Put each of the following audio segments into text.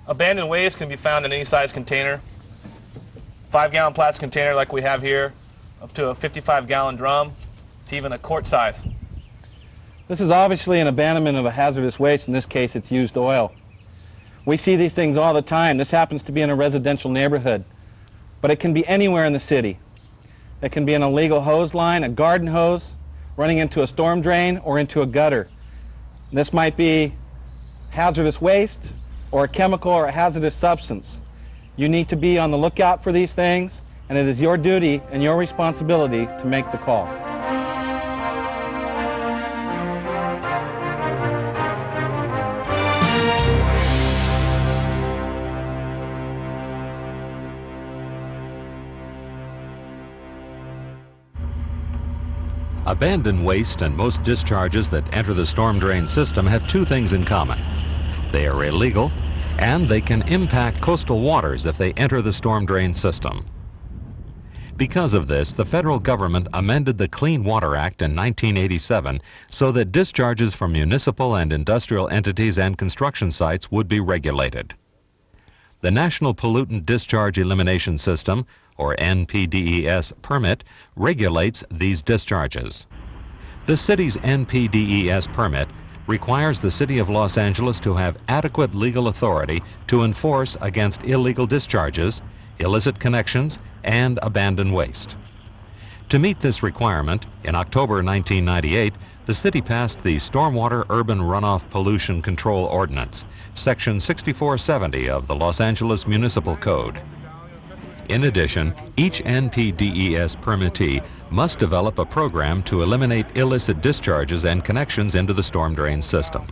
Abandoned waste can be found in any size container. 5-gallon plastic container like we have here, up to a 55-gallon drum, to even a quart size. This is obviously an abandonment of a hazardous waste. In this case, it's used oil. We see these things all the time. This happens to be in a residential neighborhood, but it can be anywhere in the city. It can be an illegal hose line, a garden hose, running into a storm drain or into a gutter. This might be hazardous waste or a chemical or a hazardous substance. You need to be on the lookout for these things, and it is your duty and your responsibility to make the call. Abandoned waste and most discharges that enter the storm drain system have two things in common. They are illegal, and they can impact coastal waters if they enter the storm drain system. Because of this, the federal government amended the Clean Water Act in 1987 so that discharges from municipal and industrial entities and construction sites would be regulated. The National Pollutant Discharge Elimination System, or NPDES permit, regulates these discharges. The city's NPDES permit requires the City of Los Angeles to have adequate legal authority to enforce against illegal discharges, illicit connections, and abandoned waste. To meet this requirement, in October 1998, the city passed the Stormwater Urban Runoff Pollution Control Ordinance, Section 6470 of the Los Angeles Municipal Code. In addition, each NPDES permittee must develop a program to eliminate illicit discharges and connections into the storm drain system.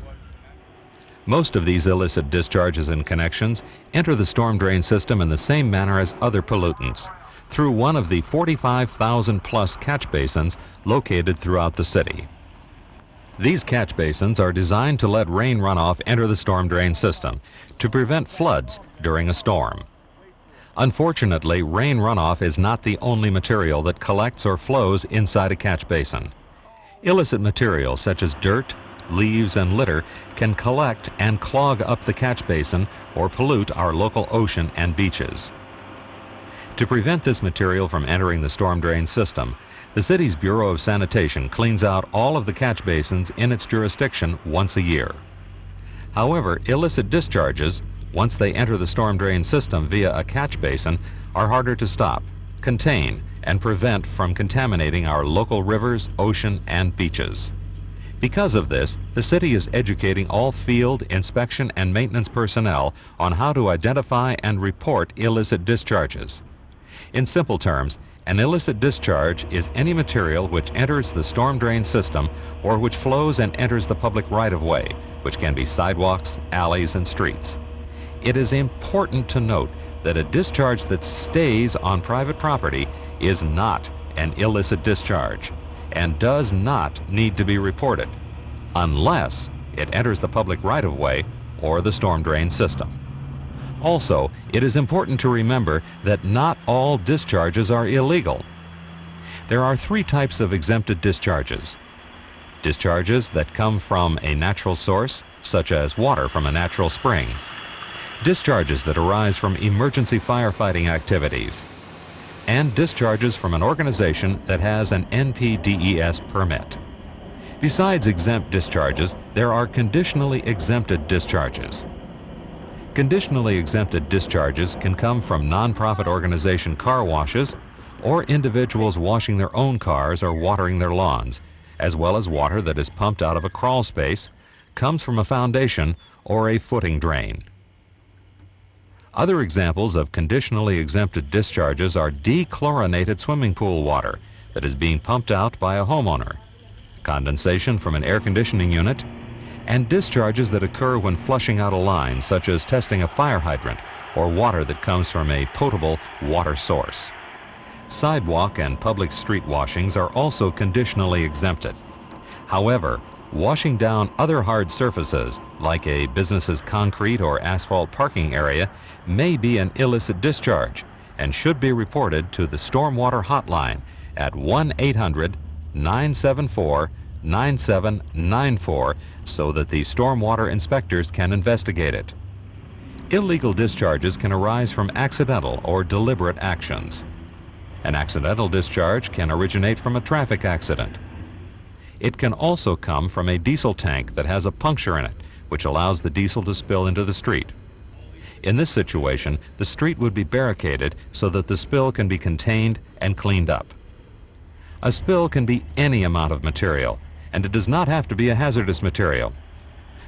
Most of these illicit discharges and connections enter the storm drain system in the same manner as other pollutants, through one of the 45,000 plus catch basins located throughout the city. These catch basins are designed to let rain runoff enter the storm drain system to prevent floods during a storm. Unfortunately, rain runoff is not the only material that collects or flows inside a catch basin. Illicit materials such as dirt, leaves, and litter can collect and clog up the catch basin or pollute our local ocean and beaches. To prevent this material from entering the storm drain system, the city's Bureau of Sanitation cleans out all of the catch basins in its jurisdiction once a year. However, illicit discharges, once they enter the storm drain system via a catch basin, are harder to stop, contain, and prevent from contaminating our local rivers, ocean, and beaches. Because of this, the city is educating all field, inspection, and maintenance personnel on how to identify and report illicit discharges. In simple terms, an illicit discharge is any material which enters the storm drain system or which flows and enters the public right-of-way, which can be sidewalks, alleys, and streets. It is important to note that a discharge that stays on private property is not an illicit discharge and does not need to be reported unless it enters the public right-of-way or the storm drain system. Also, it is important to remember that not all discharges are illegal. There are three types of exempted discharges. Discharges that come from a natural source, such as water from a natural spring. Discharges that arise from emergency firefighting activities. And discharges from an organization that has an NPDES permit. Besides exempt discharges, there are conditionally exempted discharges. Conditionally exempted discharges can come from nonprofit organization car washes or individuals washing their own cars or watering their lawns, as well as water that is pumped out of a crawl space, comes from a foundation or a footing drain. Other examples of conditionally exempted discharges are dechlorinated swimming pool water that is being pumped out by a homeowner, condensation from an air conditioning unit, and discharges that occur when flushing out a line, such as testing a fire hydrant or water that comes from a potable water source. Sidewalk and public street washings are also conditionally exempted. However, washing down other hard surfaces, like a business's concrete or asphalt parking area, may be an illicit discharge and should be reported to the Stormwater Hotline at 1-800-974-9794 so that the stormwater inspectors can investigate it. Illegal discharges can arise from accidental or deliberate actions. An accidental discharge can originate from a traffic accident. It can also come from a diesel tank that has a puncture in it, which allows the diesel to spill into the street. In this situation, the street would be barricaded so that the spill can be contained and cleaned up. A spill can be any amount of material, and it does not have to be a hazardous material.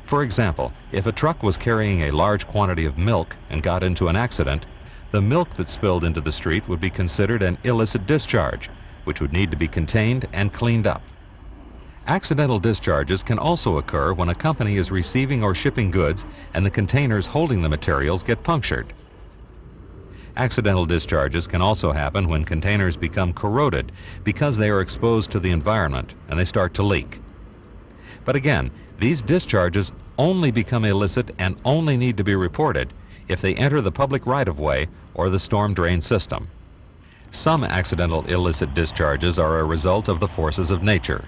For example, if a truck was carrying a large quantity of milk and got into an accident, the milk that spilled into the street would be considered an illicit discharge, which would need to be contained and cleaned up. Accidental discharges can also occur when a company is receiving or shipping goods and the containers holding the materials get punctured. Accidental discharges can also happen when containers become corroded because they are exposed to the environment and they start to leak. But again, these discharges only become illicit and only need to be reported if they enter the public right-of-way or the storm drain system. Some accidental illicit discharges are a result of the forces of nature.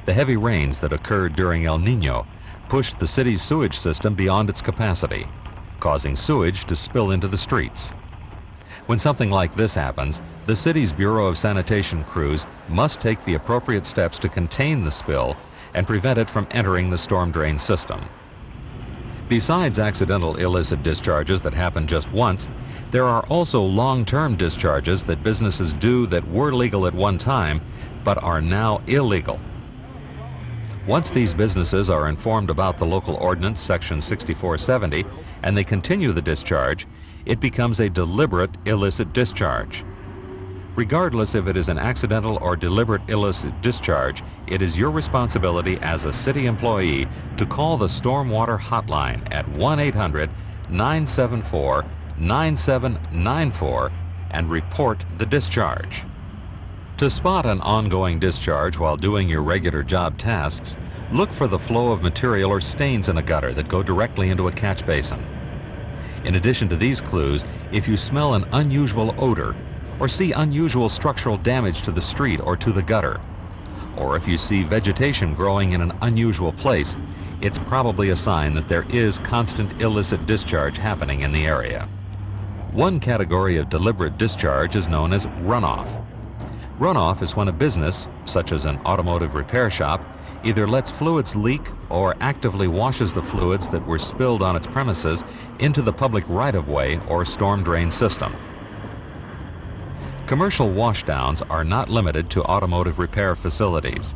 The heavy rains that occurred during El Nino pushed the city's sewage system beyond its capacity, causing sewage to spill into the streets. When something like this happens, the city's Bureau of Sanitation crews must take the appropriate steps to contain the spill and prevent it from entering the storm drain system. Besides accidental illicit discharges that happen just once, there are also long-term discharges that businesses do that were legal at one time but are now illegal. Once these businesses are informed about the local ordinance section 6470 and they continue the discharge, it becomes a deliberate illicit discharge. Regardless if it is an accidental or deliberate illicit discharge, it is your responsibility as a city employee to call the Stormwater Hotline at 1-800-974-9794 and report the discharge. To spot an ongoing discharge while doing your regular job tasks, look for the flow of material or stains in a gutter that go directly into a catch basin. In addition to these clues, if you smell an unusual odor, or see unusual structural damage to the street or to the gutter, or if you see vegetation growing in an unusual place, it's probably a sign that there is constant illicit discharge happening in the area. One category of deliberate discharge is known as runoff. Runoff is when a business, such as an automotive repair shop, either lets fluids leak or actively washes the fluids that were spilled on its premises into the public right-of-way or storm drain system. Commercial washdowns are not limited to automotive repair facilities.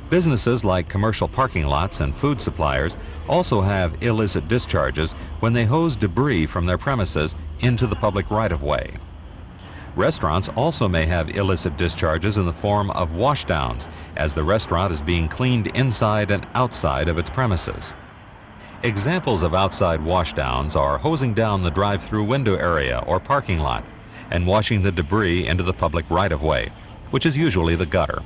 Businesses like commercial parking lots and food suppliers also have illicit discharges when they hose debris from their premises into the public right-of-way. Restaurants also may have illicit discharges in the form of washdowns, as the restaurant is being cleaned inside and outside of its premises. Examples of outside washdowns are hosing down the drive-through window area or parking lot and washing the debris into the public right-of-way, which is usually the gutter.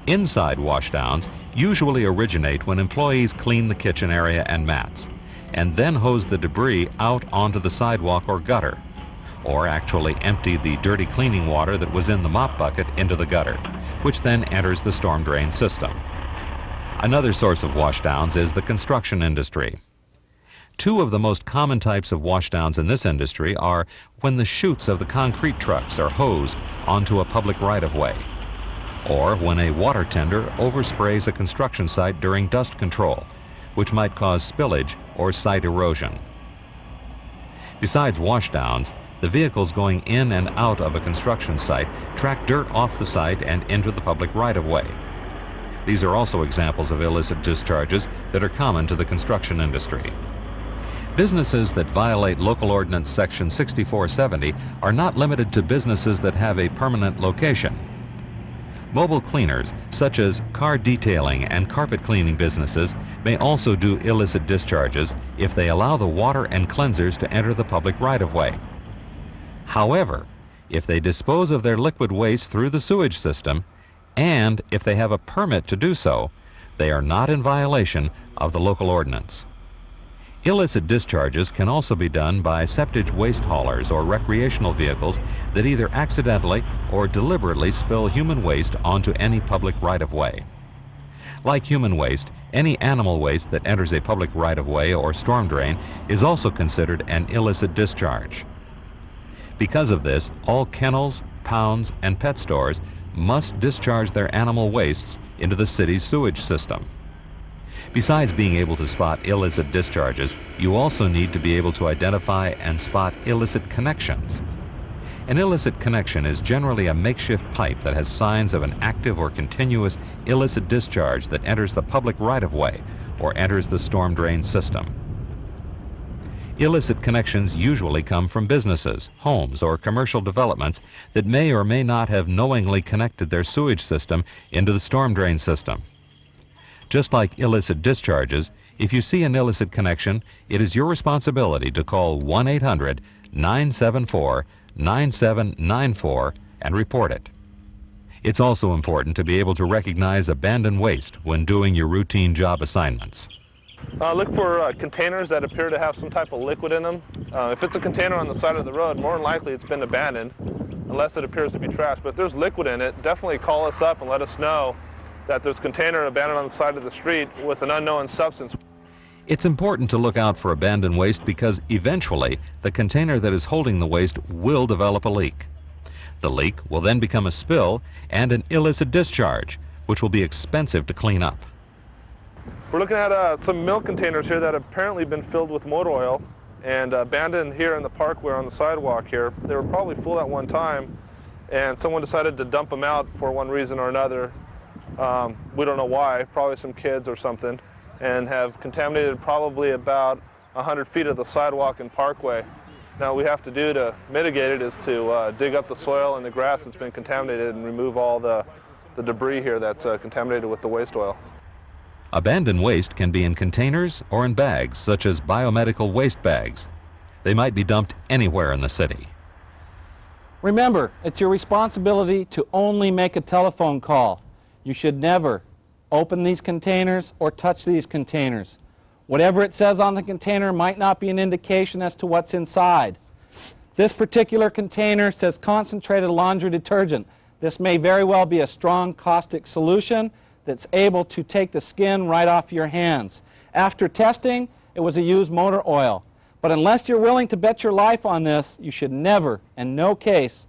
Inside washdowns usually originate when employees clean the kitchen area and mats, and then hose the debris out onto the sidewalk or gutter, or actually empty the dirty cleaning water that was in the mop bucket into the gutter, which then enters the storm drain system. Another source of washdowns is the construction industry. Two of the most common types of washdowns in this industry are when the chutes of the concrete trucks are hosed onto a public right-of-way, or when a water tender oversprays a construction site during dust control, which might cause spillage or site erosion. Besides washdowns, the vehicles going in and out of a construction site track dirt off the site and into the public right-of-way. These are also examples of illicit discharges that are common to the construction industry. Businesses that violate Local Ordinance Section 6470 are not limited to businesses that have a permanent location. Mobile cleaners, such as car detailing and carpet cleaning businesses, may also do illicit discharges if they allow the water and cleansers to enter the public right-of-way. However, if they dispose of their liquid waste through the sewage system, and if they have a permit to do so, they are not in violation of the local ordinance. Illicit discharges can also be done by septic waste haulers or recreational vehicles that either accidentally or deliberately spill human waste onto any public right-of-way. Like human waste, Any animal waste that enters a public right-of-way or storm drain is also considered an illicit discharge. Because of this, all kennels, pounds, and pet stores must discharge their animal wastes into the city's sewage system. Besides being able to spot illicit discharges, you also need to be able to identify and spot illicit connections. An illicit connection is generally a makeshift pipe that has signs of an active or continuous illicit discharge that enters the public right-of-way or enters the storm drain system. Illicit connections usually come from businesses, homes, or commercial developments that may or may not have knowingly connected their sewage system into the storm drain system. Just like illicit discharges, if you see an illicit connection, it is your responsibility to call 1-800-974-9794 and report it. It's also important to be able to recognize abandoned waste when doing your routine job assignments. Look for containers that appear to have some type of liquid in them. If it's a container on the side of the road, more than likely it's been abandoned, unless it appears to be trash. But if there's liquid in it, definitely call us up and let us know that there's a container abandoned on the side of the street with an unknown substance. It's important to look out for abandoned waste because eventually the container that is holding the waste will develop a leak. The leak will then become a spill and an illicit discharge, which will be expensive to clean up. We're looking at some milk containers here that have apparently been filled with motor oil and abandoned here in the parkway on the sidewalk here. They were probably full at one time, and someone decided to dump them out for one reason or another. We don't know why, probably some kids or something, and have contaminated probably about 100 feet of the sidewalk and parkway. Now, what we have to do to mitigate it is to dig up the soil and the grass that's been contaminated and remove all the debris here that's contaminated with the waste oil. Abandoned waste can be in containers or in bags, such as biomedical waste bags. They might be dumped anywhere in the city. Remember, it's your responsibility to only make a telephone call. You should never open these containers or touch these containers. Whatever it says on the container might not be an indication as to what's inside. This particular container says concentrated laundry detergent. This may very well be a strong caustic solution that's able to take the skin right off your hands. After testing, it was a used motor oil. But unless you're willing to bet your life on this, you should never, in no case,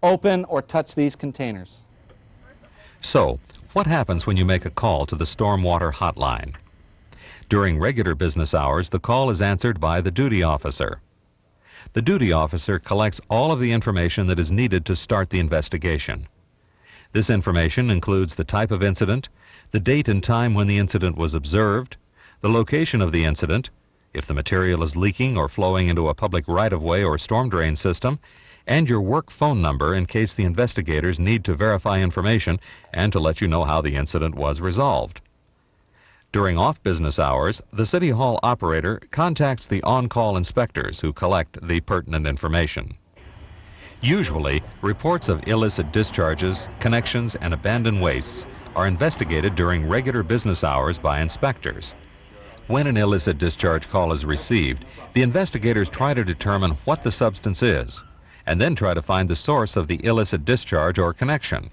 open or touch these containers. So, what happens when you make a call to the stormwater hotline? During regular business hours, the call is answered by the duty officer. The duty officer collects all of the information that is needed to start the investigation. This information includes the type of incident, the date and time when the incident was observed, the location of the incident, if the material is leaking or flowing into a public right-of-way or storm drain system, and your work phone number in case the investigators need to verify information and to let you know how the incident was resolved. During off-business hours, the City Hall operator contacts the on-call inspectors who collect the pertinent information. Usually, reports of illicit discharges, connections, and abandoned wastes are investigated during regular business hours by inspectors. When an illicit discharge call is received, the investigators try to determine what the substance is, and then try to find the source of the illicit discharge or connection.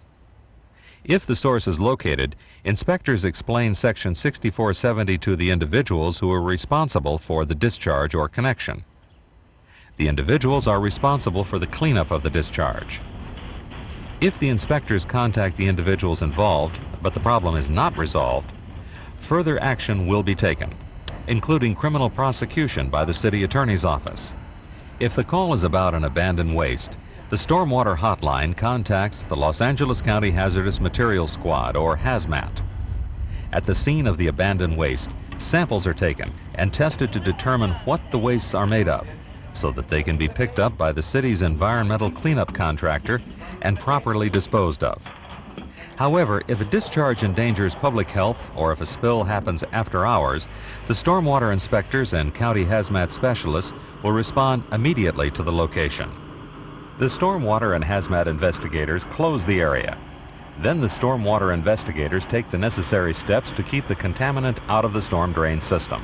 If the source is located, inspectors explain Section 6470 to the individuals who are responsible for the discharge or connection. The individuals are responsible for the cleanup of the discharge. If the inspectors contact the individuals involved, but the problem is not resolved, further action will be taken, including criminal prosecution by the city attorney's office. If the call is about an abandoned waste, the Stormwater Hotline contacts the Los Angeles County Hazardous Materials Squad, or HAZMAT. At the scene of the abandoned waste, samples are taken and tested to determine what the wastes are made of, so that they can be picked up by the city's environmental cleanup contractor and properly disposed of. However, if a discharge endangers public health or if a spill happens after hours, the stormwater inspectors and county hazmat specialists will respond immediately to the location. The stormwater and hazmat investigators close the area. Then the stormwater investigators take the necessary steps to keep the contaminant out of the storm drain system.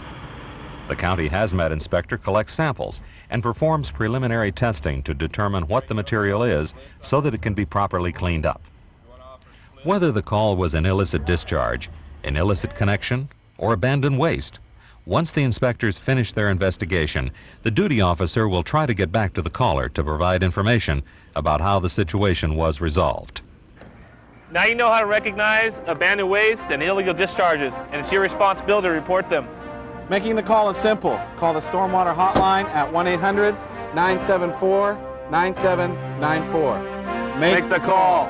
The county hazmat inspector collects samples and performs preliminary testing to determine what the material is so that it can be properly cleaned up. Whether the call was an illicit discharge, an illicit connection, or abandoned waste. Once the inspectors finish their investigation, the duty officer will try to get back to the caller to provide information about how the situation was resolved. Now you know how to recognize abandoned waste and illegal discharges, and it's your responsibility to report them. Making the call is simple. Call the Stormwater Hotline at 1-800-974-9794. Make the call.